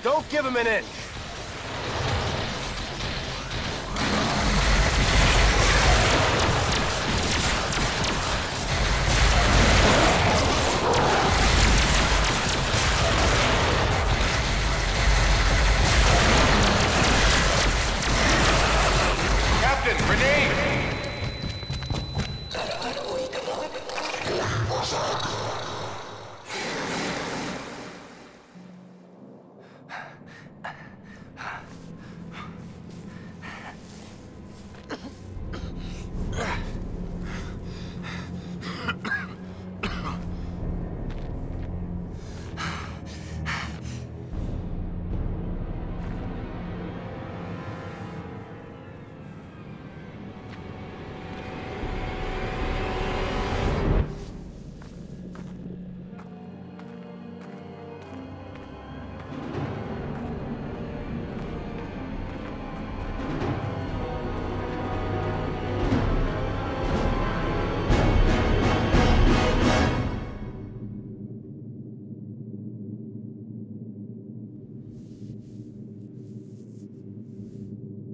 Don't give him an inch! Captain, grenade!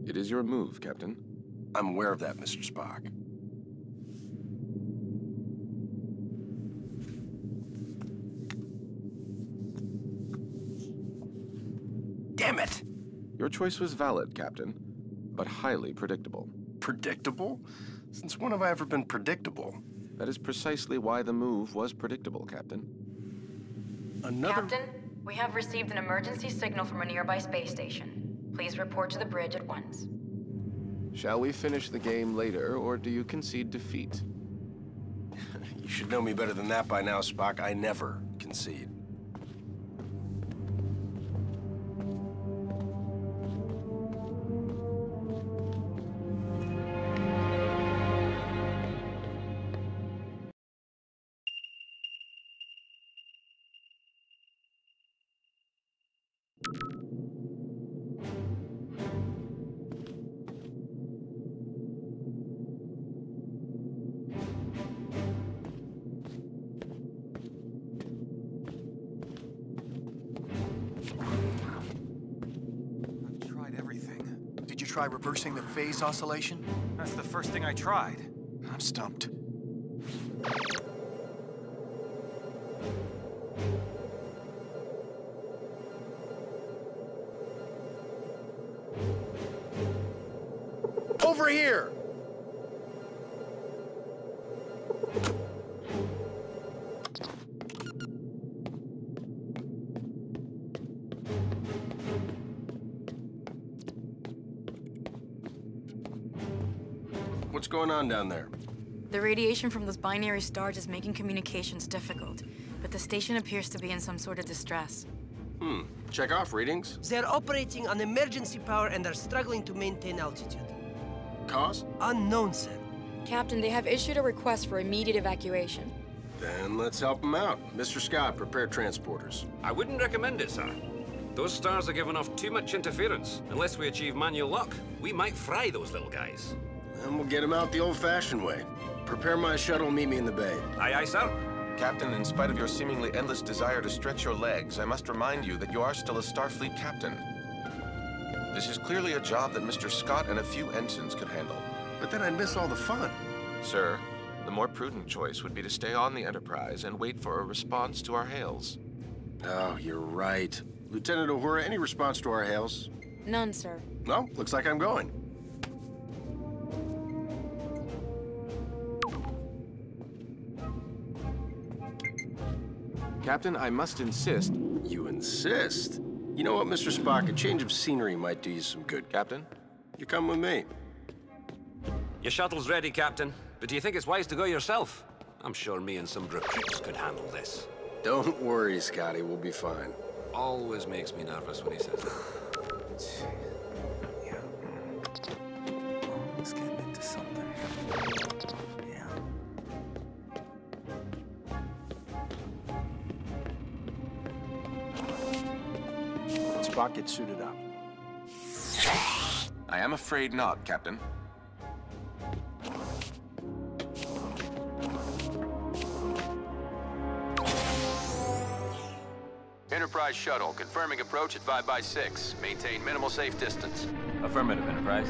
It is your move, Captain. I'm aware of that, Mr. Spock. Damn it! Your choice was valid, Captain, but highly predictable. Predictable? Since when have I ever been predictable? That is precisely why the move was predictable, Captain. Captain, we have received an emergency signal from a nearby space station. Please report to the bridge at once. Shall we finish the game later, or do you concede defeat? You should know me better than that by now, Spock. I never concede. Try reversing the phase oscillation? That's the first thing I tried. I'm stumped. Over here! What's going on down there? The radiation from those binary stars is making communications difficult, but the station appears to be in some sort of distress. Check off readings. They're operating on emergency power and are struggling to maintain altitude. Cause? Unknown, sir. Captain, they have issued a request for immediate evacuation. Then let's help them out. Mr. Scott, prepare transporters. I wouldn't recommend it, sir. Those stars are giving off too much interference. Unless we achieve manual lock, we might fry those little guys. And we'll get them out the old-fashioned way. Prepare my shuttle, meet me in the bay. Aye, aye, sir. Captain, in spite of your seemingly endless desire to stretch your legs, I must remind you that you are still a Starfleet captain. This is clearly a job that Mr. Scott and a few ensigns could handle. But then I'd miss all the fun. Sir, the more prudent choice would be to stay on the Enterprise and wait for a response to our hails. Oh, you're right. Lieutenant Uhura, any response to our hails? None, sir. No, looks like I'm going. Captain, I must insist. You insist? You know what, Mr. Spock? A change of scenery might do you some good. Captain? You come with me. Your shuttle's ready, Captain. But do you think it's wise to go yourself? I'm sure me and some recruits could handle this. Don't worry, Scotty. We'll be fine. Always makes me nervous when he says that. Yeah. Let's get into something. Yeah. Spock, get suited up. I am afraid not, Captain. Enterprise shuttle, confirming approach at 5x6. Maintain minimal safe distance. Affirmative, Enterprise.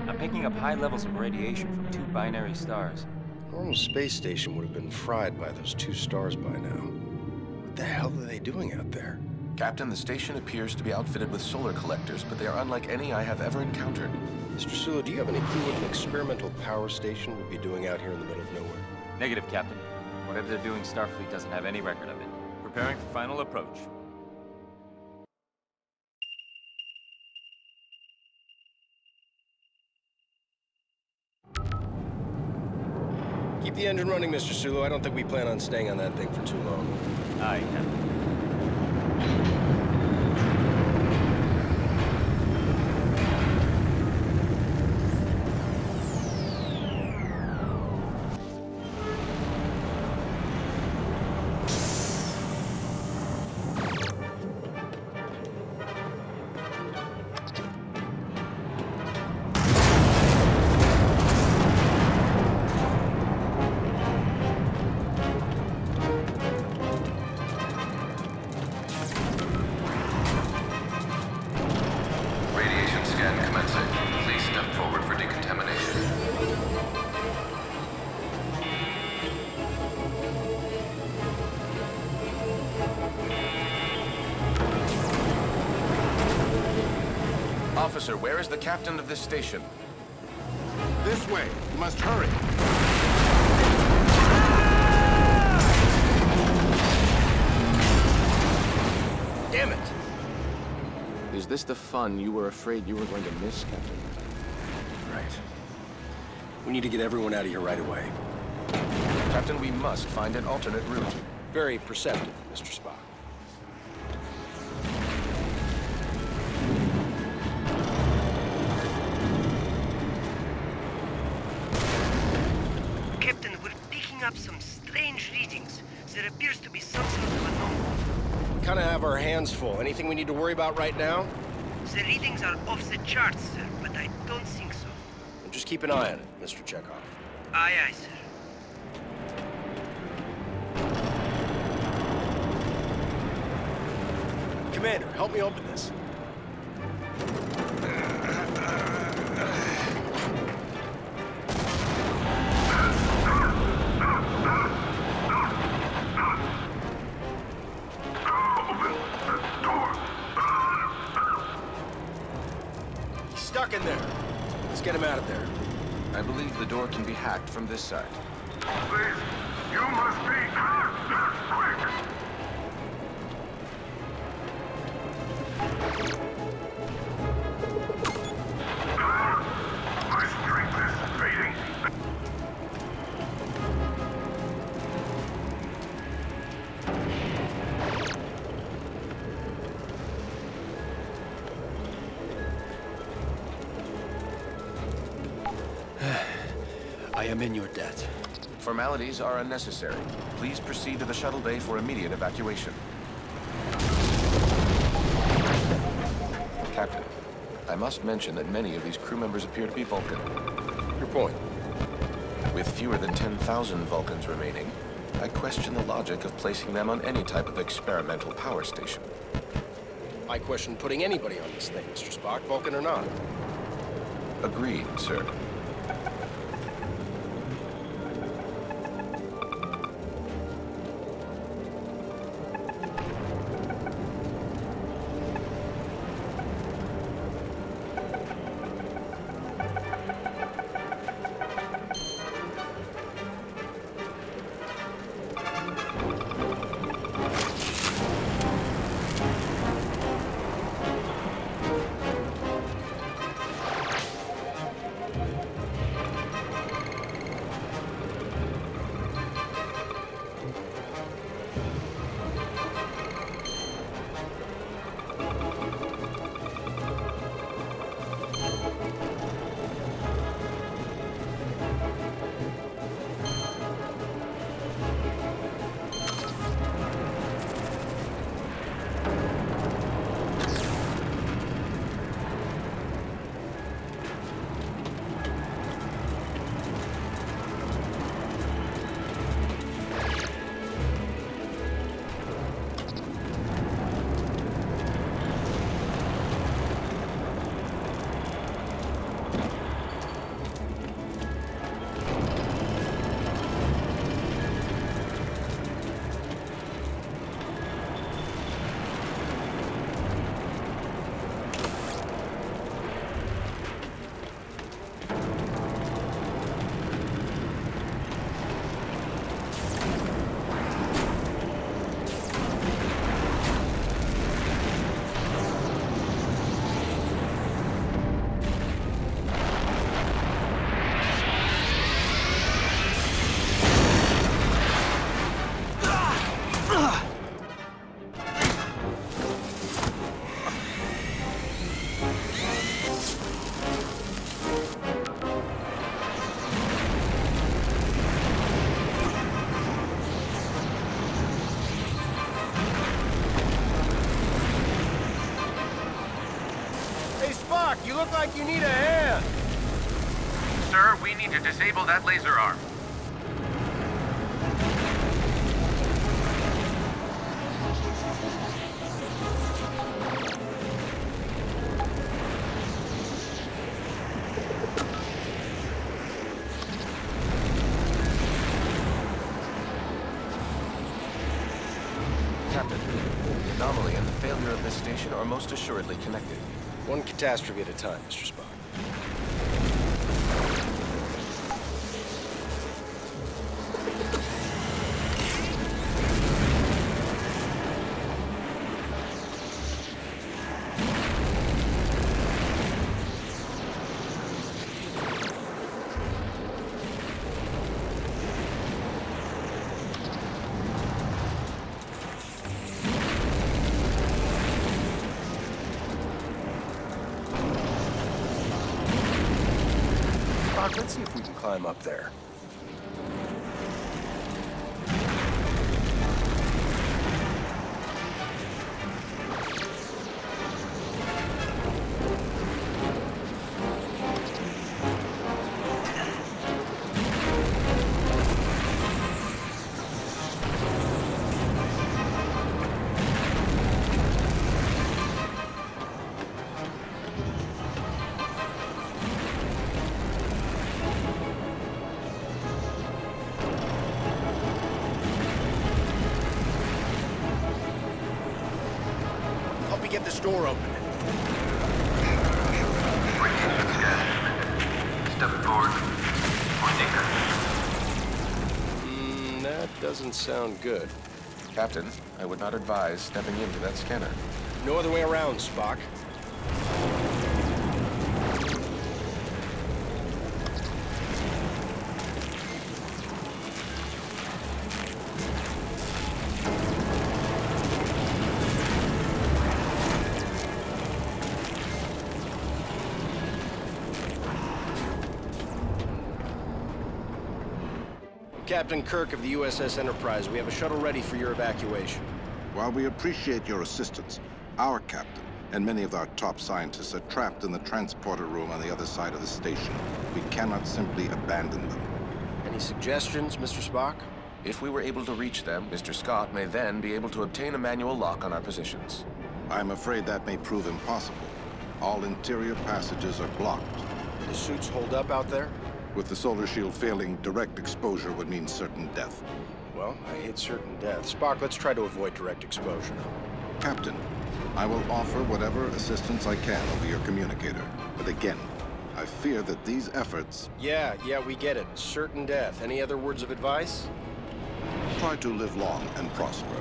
I'm picking up high levels of radiation from 2 binary stars. A normal space station would have been fried by those 2 stars by now. What the hell are they doing out there? Captain, the station appears to be outfitted with solar collectors, but they are unlike any I have ever encountered. Mr. Sulu, do you have any clue what an experimental power station would be doing out here in the middle of nowhere? Negative, Captain. Whatever they're doing, Starfleet doesn't have any record of it. Preparing for final approach. Keep the engine running, Mr. Sulu. I don't think we plan on staying on that thing for too long. Aye, Captain. Officer, where is the captain of this station? This way. You must hurry. Damn it! Is this the fun you were afraid you were going to miss, Captain? Right. We need to get everyone out of here right away. Captain, we must find an alternate route. Very perceptive, Mr. Spock. Captain, we're picking up some strange readings. There appears to be some sort of anomaly. We kind of have our hands full. Anything we need to worry about right now? The readings are off the charts, sir, but I don't think so. Well, just keep an eye on it, Mr. Chekhov. Aye, aye, sir. Commander, help me open this. He's stuck in there. Let's get him out of there. I believe the door can be hacked from this side. Please, you must be quick. My strength is fading. I am in your debt. Formalities are unnecessary. Please proceed to the shuttle bay for immediate evacuation. Captain, I must mention that many of these crew members appear to be Vulcan. Your point. With fewer than 10,000 Vulcans remaining, I question the logic of placing them on any type of experimental power station. I question putting anybody on this thing, Mr. Spock, Vulcan or not. Agreed, sir. Spock, you look like you need a hand. Sir, we need to disable that laser arm. Captain, the anomaly and the failure of this station are most assuredly connected. One catastrophe at a time, Mr. Spock. Let's see if we can climb up there. Get this door open. Stepping forward. That doesn't sound good. Captain, I would not advise stepping into that scanner. No other way around, Spock. Captain Kirk of the USS Enterprise, we have a shuttle ready for your evacuation. While we appreciate your assistance, our captain and many of our top scientists are trapped in the transporter room on the other side of the station. We cannot simply abandon them. Any suggestions, Mr. Spock? If we were able to reach them, Mr. Scott may then be able to obtain a manual lock on our positions. I'm afraid that may prove impossible. All interior passages are blocked. The suits hold up out there? With the solar shield failing, direct exposure would mean certain death. Well, I hate certain death. Spock, let's try to avoid direct exposure. Captain, I will offer whatever assistance I can over your communicator. But again, I fear that these efforts... Yeah, we get it. Certain death. Any other words of advice? Try to live long and prosper.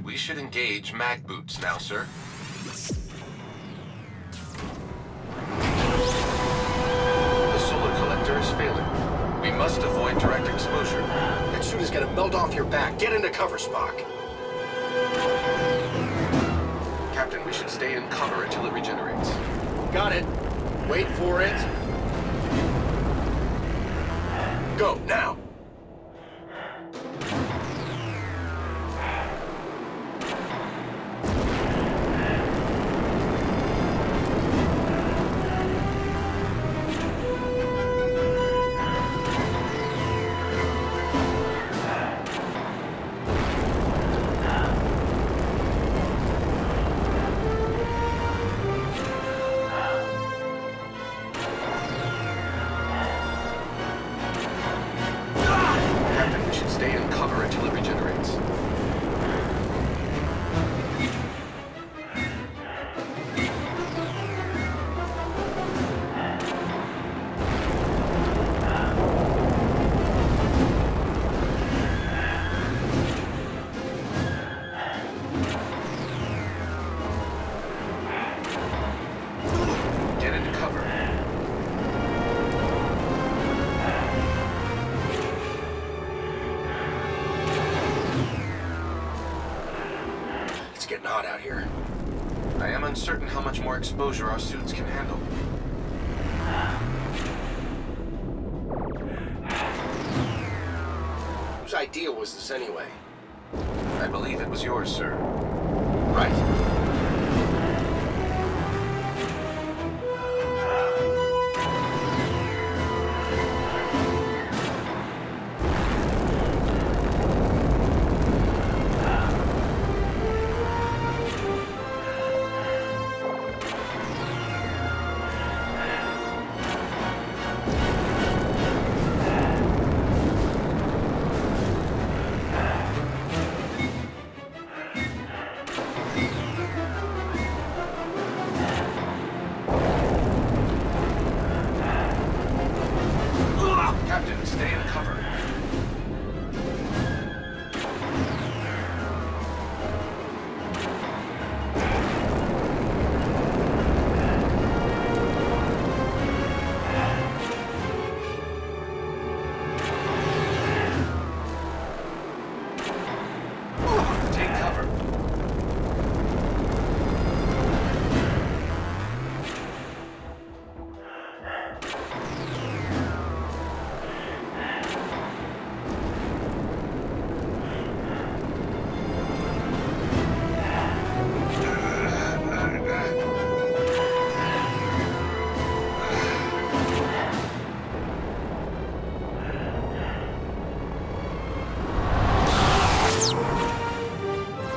We should engage mag boots now, sir. The solar collector is failing. We must avoid direct exposure. That suit is gonna melt off your back. Get into cover, Spock. Captain, we should stay in cover until it regenerates. Got it. Wait for it. Go, now. It's getting hot out here. I am uncertain how much more exposure our suits can handle. Whose idea was this anyway? I believe it was yours, sir. Right. Captain, stay in cover. Take cover.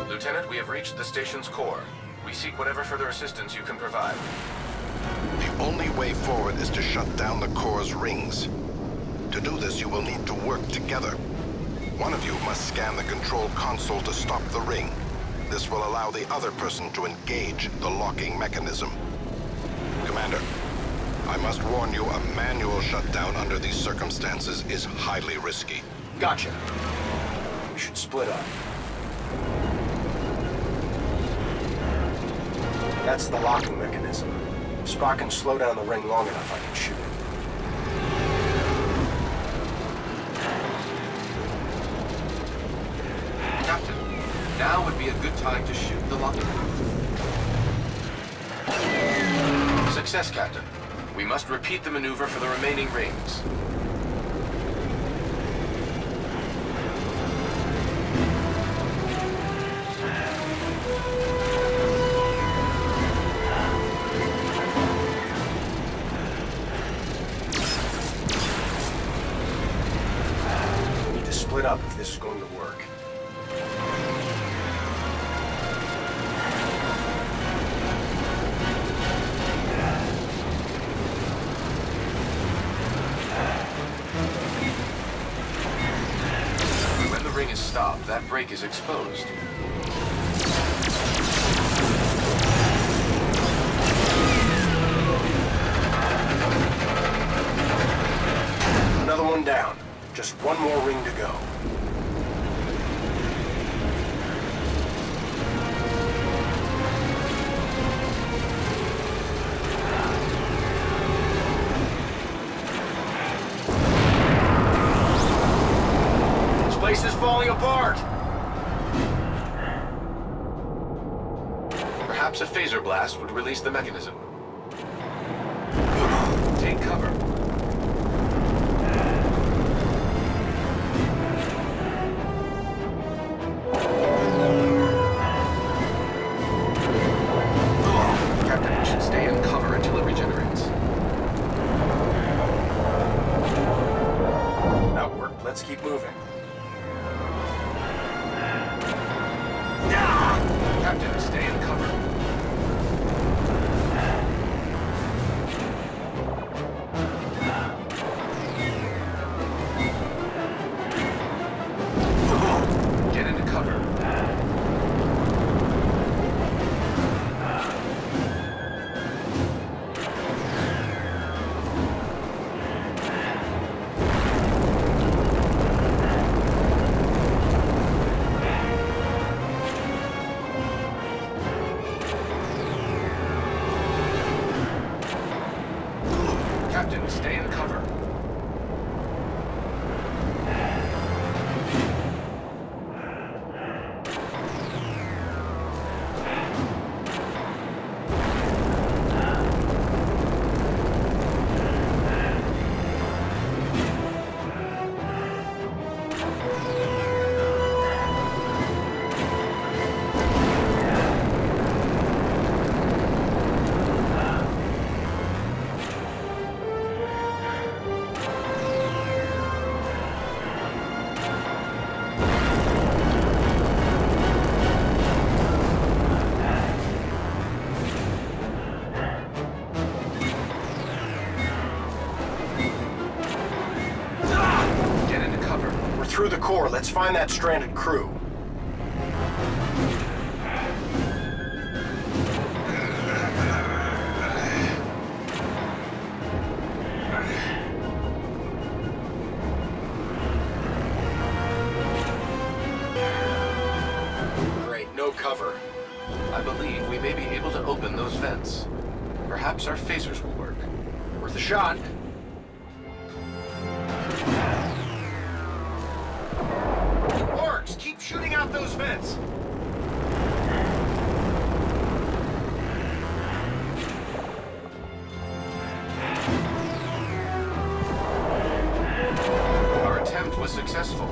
Lieutenant, we have reached the station's core. We seek whatever further assistance you can provide. The only way forward is to shut down the core's rings. To do this, you will need to work together. One of you must scan the control console to stop the ring. This will allow the other person to engage the locking mechanism. Commander, I must warn you, a manual shutdown under these circumstances is highly risky. Gotcha. We should split up. That's the locking mechanism. If Spock can slow down the ring long enough, I can shoot it. Captain, now would be a good time to shoot the locking. Success, Captain. We must repeat the maneuver for the remaining rings. Split up if this is going to work. When the ring is stopped, that break is exposed. Another one down. Just one more ring to go. This place is falling apart! Perhaps a phaser blast would release the mechanism. Take cover. Captain, we should stay in cover until it regenerates. That worked. Let's keep moving. Captain, stay in cover. Get into cover. Captain, stay in cover. let's find that stranded crew. Great, no cover. I believe we may be able to open those vents. Perhaps our phasers will work. Worth a shot. Orcs, keep shooting out those vents! Our attempt was successful.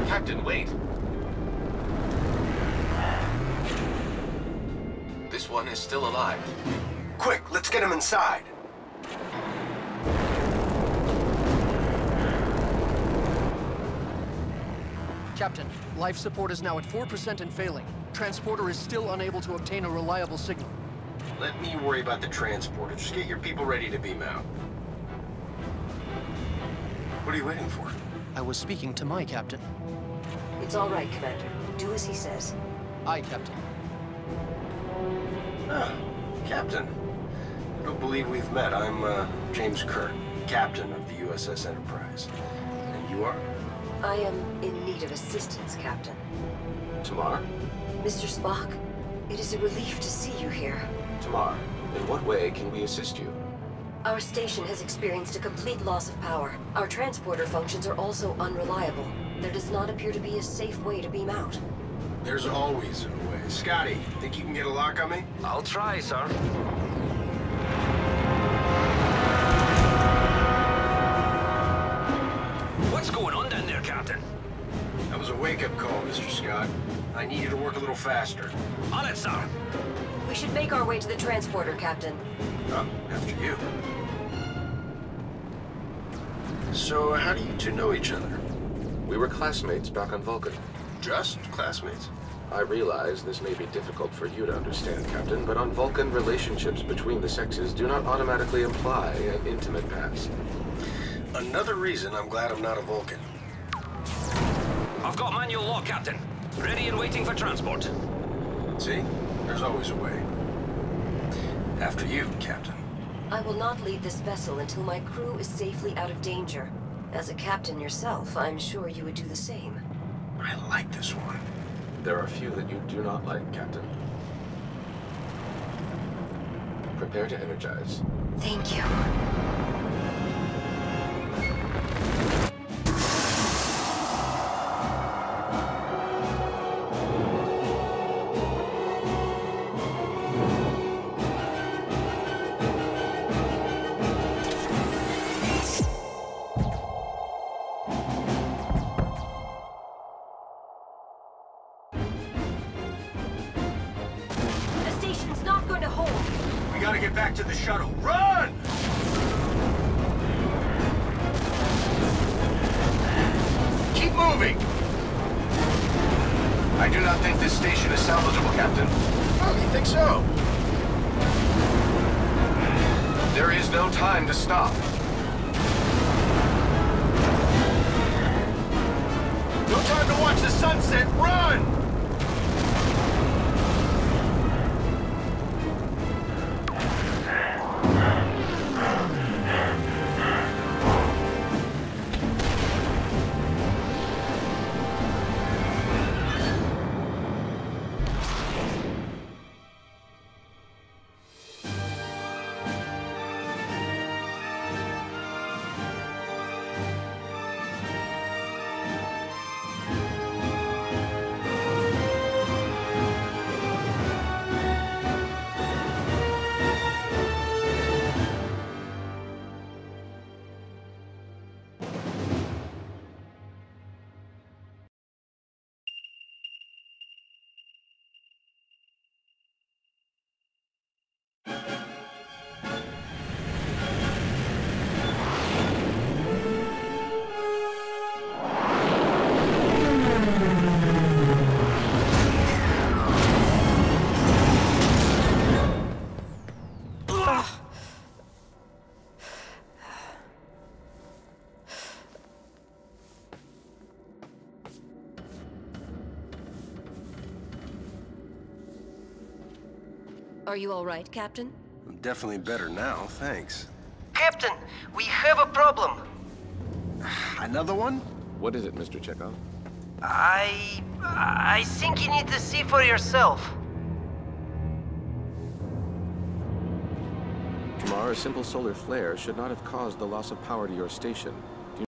Captain, wait. This one is still alive. Quick, let's get him inside. Captain, life support is now at 4% and failing. Transporter is still unable to obtain a reliable signal. Let me worry about the transporter. Just get your people ready to beam out. What are you waiting for? I was speaking to my captain. It's all right, Commander. Do as he says. Aye, Captain. Ah, Captain. I don't believe we've met. I'm, James Kirk, Captain of the USS Enterprise. And you are? I am in need of assistance, Captain. Tamar? Mr. Spock, it is a relief to see you here. Tamar, in what way can we assist you? Our station has experienced a complete loss of power. Our transporter functions are also unreliable. There does not appear to be a safe way to beam out. There's always a way. Scotty, think you can get a lock on me? I'll try, sir. What's going on down there, Captain? That was a wake-up call, Mr. Scott. I need you to work a little faster. On it, sir. We should make our way to the transporter, Captain. After you. So, how do you two know each other? We were classmates back on Vulcan. Just classmates? I realize this may be difficult for you to understand, Captain, but on Vulcan, relationships between the sexes do not automatically imply an intimate past. Another reason I'm glad I'm not a Vulcan. I've got manual lock, Captain. Ready and waiting for transport. See? There's always a way. After you, Captain. I will not leave this vessel until my crew is safely out of danger. As a captain yourself, I'm sure you would do the same. I like this one. There are a few that you do not like, Captain. Prepare to energize. Thank you. We gotta get back to the shuttle. Run! Keep moving! I do not think this station is salvageable, Captain. Oh, you think so? There is no time to stop. No time to watch the sunset. Run! Are you all right, Captain? I'm definitely better now, thanks. Captain, we have a problem. Another one? What is it, Mr. Chekhov? I think you need to see for yourself. Kamar, a simple solar flare should not have caused the loss of power to your station.